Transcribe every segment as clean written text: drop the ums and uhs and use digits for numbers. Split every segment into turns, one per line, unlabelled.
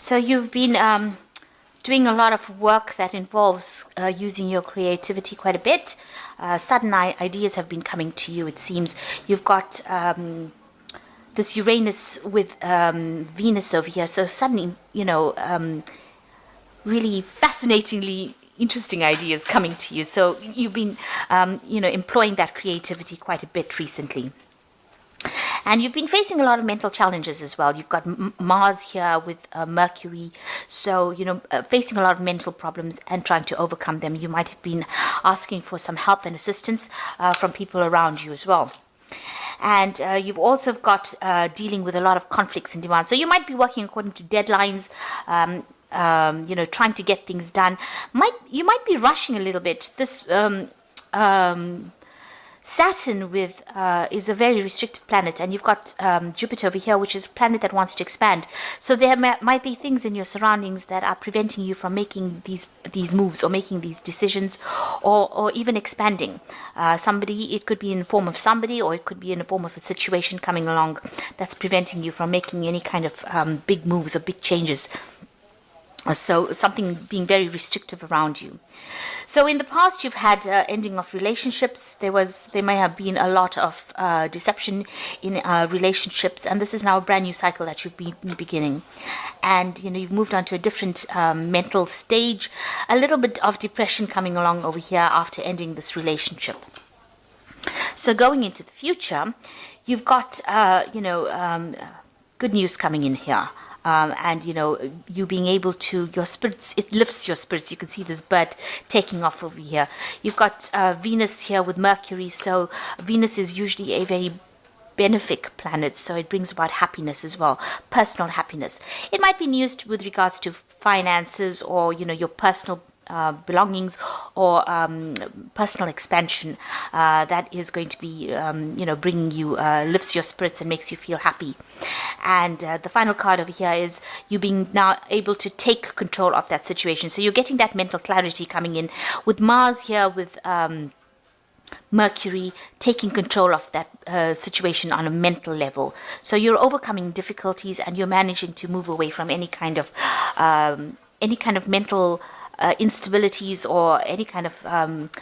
So you've been doing a lot of work that involves using your creativity quite a bit. Sudden ideas have been coming to you, it seems. You've got this Uranus with Venus over here. So suddenly, really fascinatingly interesting ideas coming to you. So you've been, employing that creativity quite a bit recently. And you've been facing a lot of mental challenges as well. You've got Mars here with Mercury. So, facing a lot of mental problems and trying to overcome them. You might have been asking for some help and assistance from people around you as well. And you've also got dealing with a lot of conflicts and demands. So you might be working according to deadlines, trying to get things done. You might be rushing a little bit. This Saturn is a very restrictive planet, and you've got Jupiter over here, which is a planet that wants to expand. So there might be things in your surroundings that are preventing you from making these moves or making these decisions, or even expanding. It could be in the form of somebody, or it could be in the form of a situation coming along that's preventing you from making any kind of big moves or big changes. So something being very restrictive around you. So in the past, you've had ending of relationships. There may have been a lot of deception in relationships, and this is now a brand new cycle that you've been beginning. And you've moved on to a different mental stage. A little bit of depression coming along over here after ending this relationship. So going into the future, you've got good news coming in here. You being able to, your spirits, it lifts your spirits. You can see this bird taking off over here. You've got Venus here with Mercury. So Venus is usually a very benefic planet, so it brings about happiness as well, personal happiness. It might be news with regards to finances, or your personal belongings, or personal expansion that is going to be bringing you, lifts your spirits and makes you feel happy. And the final card over here is you being now able to take control of that situation. So you're getting that mental clarity coming in with Mars here with Mercury taking control of that situation on a mental level. So you're overcoming difficulties, and you're managing to move away from any kind of mental instabilities, or any kind of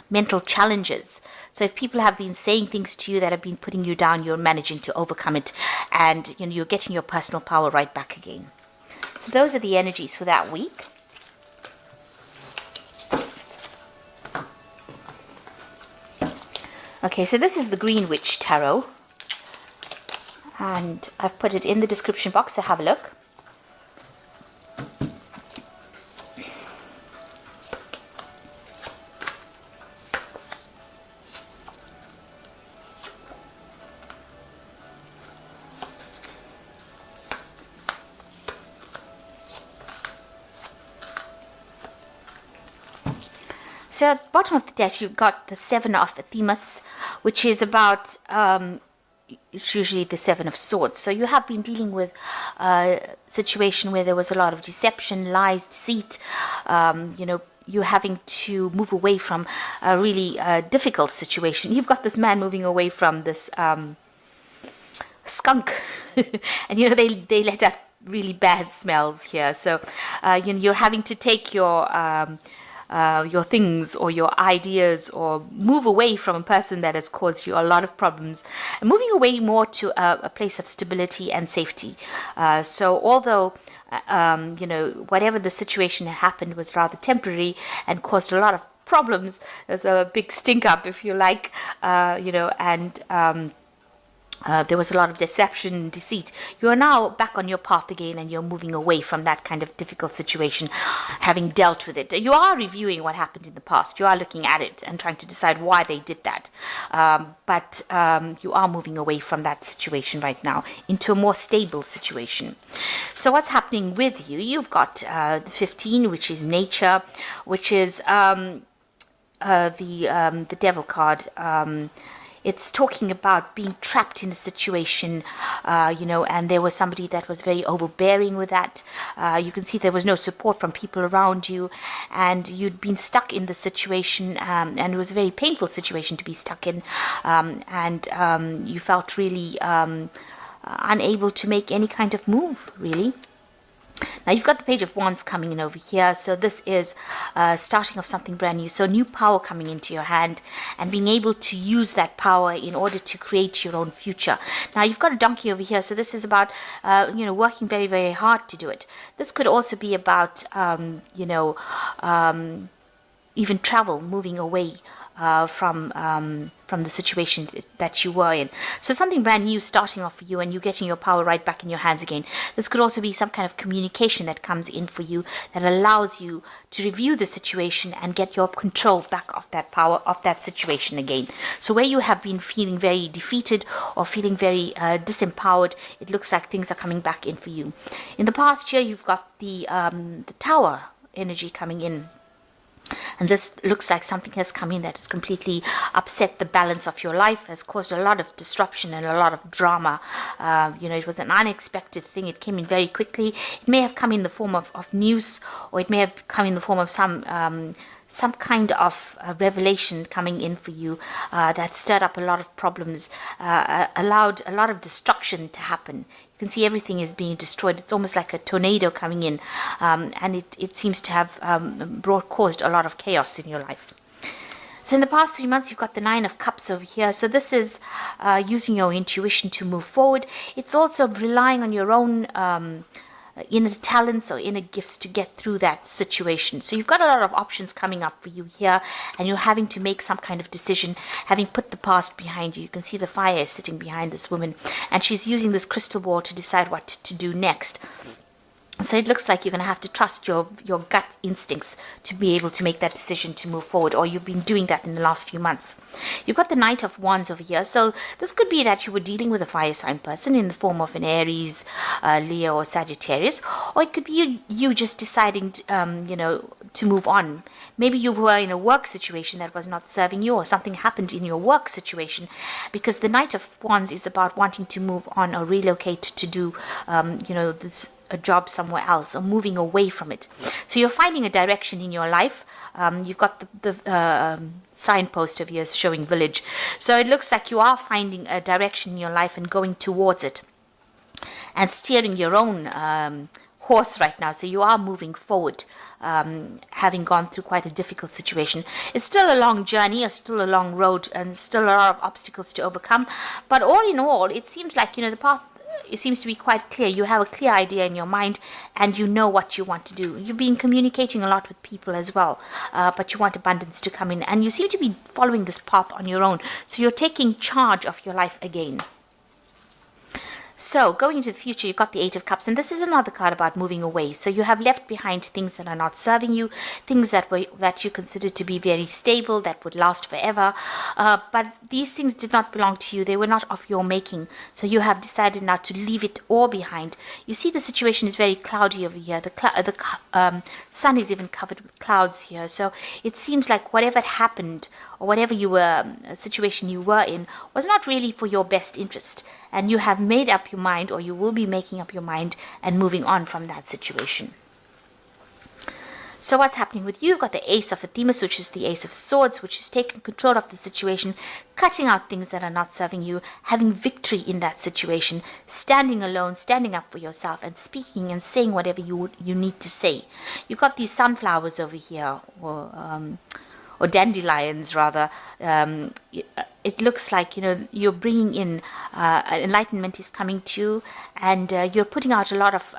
mental challenges. So if people have been saying things to you that have been putting you down, you're managing to overcome it, and you're getting your personal power right back again. So those are the energies for that week. Okay, so this is the Green Witch Tarot, and I've put it in the description box, so have a look. So at the bottom of the deck, you've got the Seven of Themis, which is about, it's usually the Seven of Swords. So you have been dealing with a situation where there was a lot of deception, lies, deceit. You're having to move away from a really difficult situation. You've got this man moving away from this skunk. And, they let out really bad smells here. So, you're having to take your things or your ideas, or move away from a person that has caused you a lot of problems, and moving away more to a place of stability and safety. So although whatever the situation happened was rather temporary and caused a lot of problems, there's a big stink up, if you like, there was a lot of deception, deceit. You are now back on your path again, and you're moving away from that kind of difficult situation, having dealt with it. You are reviewing what happened in the past. You are looking at it and trying to decide why they did that. But you are moving away from that situation right now into a more stable situation. So what's happening with you? You've got the 15, which is nature, which is the devil card. It's talking about being trapped in a situation, and there was somebody that was very overbearing with that. You can see there was no support from people around you, and you'd been stuck in the situation, and it was a very painful situation to be stuck in, and you felt really unable to make any kind of move, really. Now you've got the Page of Wands coming in over here. So this is starting of something brand new. So new power coming into your hand and being able to use that power in order to create your own future. Now you've got a donkey over here. So this is about, working very, very hard to do it. This could also be about, even travel, moving away from the situation that you were in. So something brand new starting off for you, and you getting your power right back in your hands again. This could also be some kind of communication that comes in for you that allows you to review the situation and get your control back of that power of that situation again. So where you have been feeling very defeated or feeling very disempowered, it looks like things are coming back in for you. In the past year, you've got the Tower energy coming in. And this looks like something has come in that has completely upset the balance of your life, has caused a lot of disruption and a lot of drama. It was an unexpected thing. It came in very quickly. It may have come in the form of news, or it may have come in the form of some kind of revelation coming in for you that stirred up a lot of problems, allowed a lot of destruction to happen. You can see everything is being destroyed. It's almost like a tornado coming in, and it seems to have caused a lot of chaos in your life. So in the past 3 months, you've got the Nine of Cups over here. So this is using your intuition to move forward. It's also relying on your own inner talents or inner gifts to get through that situation. So you've got a lot of options coming up for you here, and you're having to make some kind of decision, having put the past behind you. You can see the fire is sitting behind this woman, and she's using this crystal ball to decide what to do next. So it looks like you're going to have to trust your gut instincts to be able to make that decision to move forward, or you've been doing that in the last few months. You've got the Knight of Wands over here. So this could be that you were dealing with a fire sign person in the form of an Aries, Leo, or Sagittarius, or it could be you just deciding, to move on. Maybe you were in a work situation that was not serving you, or something happened in your work situation, because the Knight of Wands is about wanting to move on or relocate to do, a job somewhere else, or moving away from it. So you're finding a direction in your life. You've got the signpost of yours showing village. So it looks like you are finding a direction in your life and going towards it and steering your own horse right now. So you are moving forward, having gone through quite a difficult situation. It's still a long journey, it's still a long road, and still a lot of obstacles to overcome. But all in all, it seems like, the path, it seems to be quite clear. You have a clear idea in your mind, and you know what you want to do. You've been communicating a lot with people as well, but you want abundance to come in, and you seem to be following this path on your own. So you're taking charge of your life again. So going into the future, you've got the Eight of Cups, and this is another card about moving away. So you have left behind things that are not serving you, things that you consider to be very stable, that would last forever. But these things did not belong to you. They were not of your making. So you have decided now to leave it all behind. You see the situation is very cloudy over here. The sun is even covered with clouds here. So it seems like whatever happened, or whatever situation you were in, was not really for your best interest. And you have made up your mind, or you will be making up your mind and moving on from that situation. So what's happening with you? You've got the Ace of Athemus, which is the Ace of Swords, which is taking control of the situation, cutting out things that are not serving you, having victory in that situation, standing alone, standing up for yourself, and speaking and saying whatever you need to say. You've got these sunflowers over here, or dandelions rather. It looks like you're bringing in enlightenment is coming to you, and you're putting out a lot of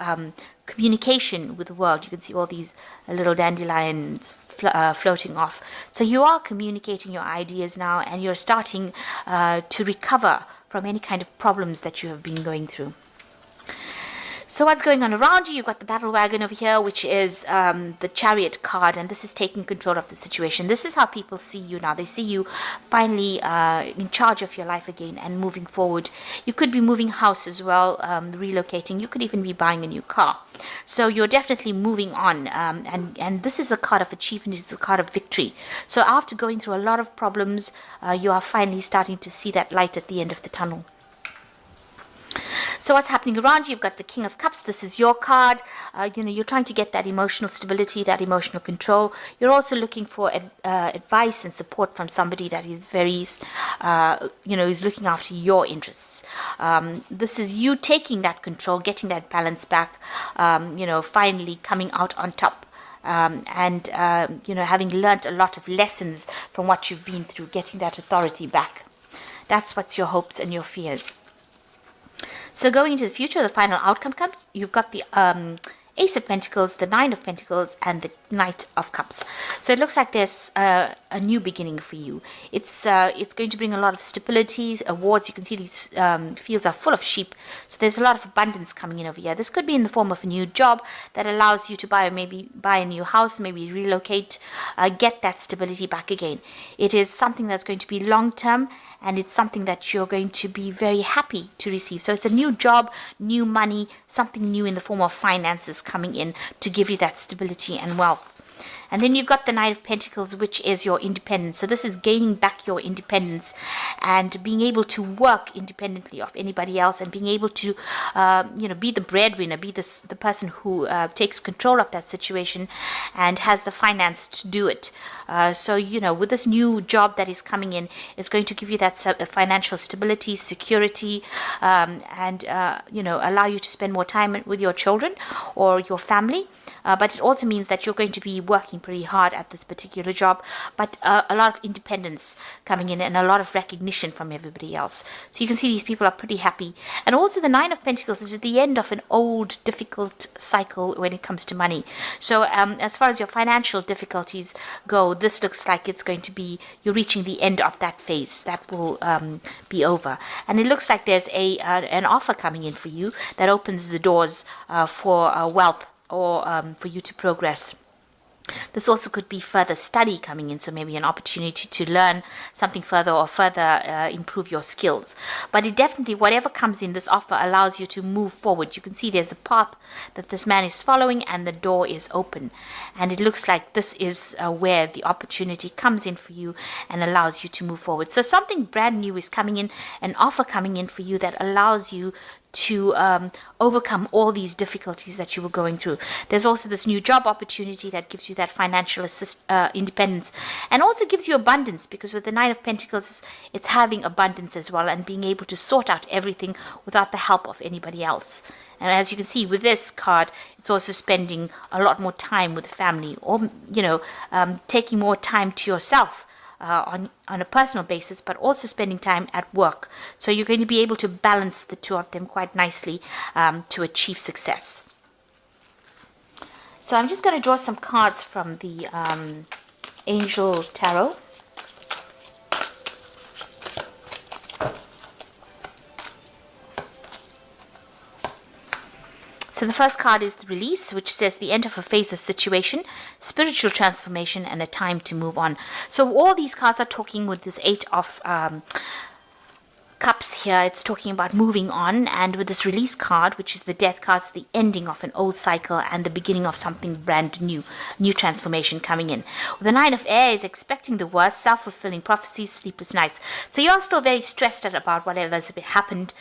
communication with the world. You can see all these little dandelions floating off. So you are communicating your ideas now, and you're starting to recover from any kind of problems that you have been going through. So what's going on around you? You've got the Battle Wagon over here, which is the Chariot card, and this is taking control of the situation. This is how people see you now. They see you finally in charge of your life again and moving forward. You could be moving house as well, relocating. You could even be buying a new car. So you're definitely moving on, and this is a card of achievement. It's a card of victory. So after going through a lot of problems, you are finally starting to see that light at the end of the tunnel. So what's happening around you? You've got the King of Cups. This is your card. You're trying to get that emotional stability, that emotional control. You're also looking for advice and support from somebody that is very, is looking after your interests. This is you taking that control, getting that balance back, finally coming out on top. Having learned a lot of lessons from what you've been through, getting that authority back. That's what's your hopes and your fears. So going into the future, the final outcome comes. You've got the Ace of Pentacles, the Nine of Pentacles, and the Knight of Cups. So it looks like there's a new beginning for you. It's going to bring a lot of stability, awards. You can see these fields are full of sheep. So there's a lot of abundance coming in over here. This could be in the form of a new job that allows you to buy a new house, maybe relocate, get that stability back again. It is something that's going to be long-term, and it's something that you're going to be very happy to receive. So it's a new job, new money, something new in the form of finances coming in to give you that stability and wealth. And then you've got the Knight of Pentacles, which is your independence. So this is gaining back your independence and being able to work independently of anybody else, and being able to, be the breadwinner, be the person who takes control of that situation and has the finance to do it. With this new job that is coming in, it's going to give you that financial stability, security, and allow you to spend more time with your children or your family. But it also means that you're going to be working pretty hard at this particular job, but a lot of independence coming in and a lot of recognition from everybody else. So you can see these people are pretty happy. And also the Nine of Pentacles is at the end of an old, difficult cycle when it comes to money. So as far as your financial difficulties go, this looks like it's going to be, you're reaching the end of that phase. That will be over. And it looks like there's an offer coming in for you that opens the doors for wealth, or for you to progress. This also could be further study coming in, so maybe an opportunity to learn something further or further improve your skills. But it definitely, whatever comes in, this offer allows you to move forward. You can see there's a path that this man is following, and the door is open. And it looks like this is where the opportunity comes in for you and allows you to move forward. So something brand new is coming in, an offer coming in for you that allows you to overcome all these difficulties that you were going through. There's also this new job opportunity that gives you that financial independence, and also gives you abundance, because with the Nine of Pentacles, it's having abundance as well, and being able to sort out everything without the help of anybody else. And as you can see with this card, it's also spending a lot more time with family, or taking more time to yourself. On a personal basis, but also spending time at work. So you're going to be able to balance the two of them quite nicely to achieve success. So I'm just going to draw some cards from the Angel Tarot. So the first card is the Release, which says the end of a phase of situation, spiritual transformation, and a time to move on. So all these cards are talking with this Eight of Cups here. It's talking about moving on, and with this Release card, which is the Death card, it's the ending of an old cycle and the beginning of something brand new transformation coming in. The Nine of Air is expecting the worst, self-fulfilling prophecies, sleepless nights. So you are still very stressed out about whatever has happened.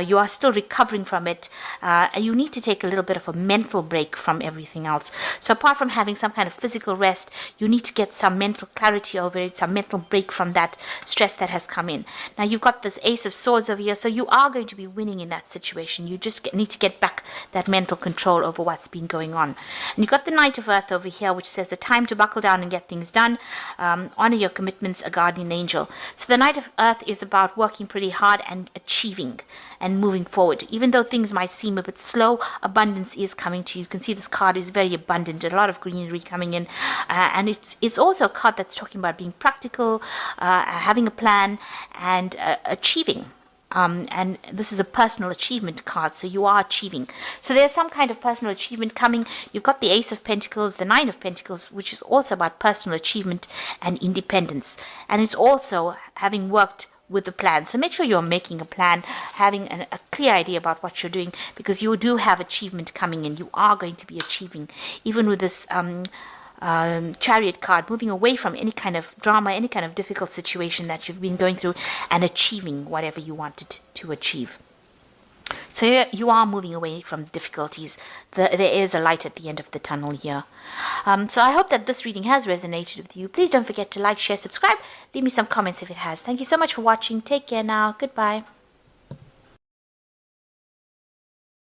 You are still recovering from it. And you need to take a little bit of a mental break from everything else. So apart from having some kind of physical rest, you need to get some mental clarity over it, some mental break from that stress that has come in. Now you've got this Ace of Swords over here, so you are going to be winning in that situation. You just need to get back that mental control over what's been going on. And you've got the Knight of Earth over here, which says the time to buckle down and get things done. Honor your commitments, a guardian angel. So the Knight of Earth is about working pretty hard and achieving and moving forward. Even though things might seem a bit slow, abundance is coming to you. You can see this card is very abundant, a lot of greenery coming in. And it's also a card that's talking about being practical, having a plan, and achieving. And this is a personal achievement card, so you are achieving. So there's some kind of personal achievement coming. You've got the Ace of Pentacles, the Nine of Pentacles, which is also about personal achievement and independence. And it's also having worked with the plan. So make sure you're making a plan, having a clear idea about what you're doing, because you do have achievement coming in. You are going to be achieving, even with this Chariot card, moving away from any kind of drama, any kind of difficult situation that you've been going through, and achieving whatever you wanted to achieve. So you are moving away from difficulties. There is a light at the end of the tunnel here. So I hope that this reading has resonated with you. Please don't forget to like, share, subscribe. Leave me some comments if it has. Thank you so much for watching. Take care now. Goodbye.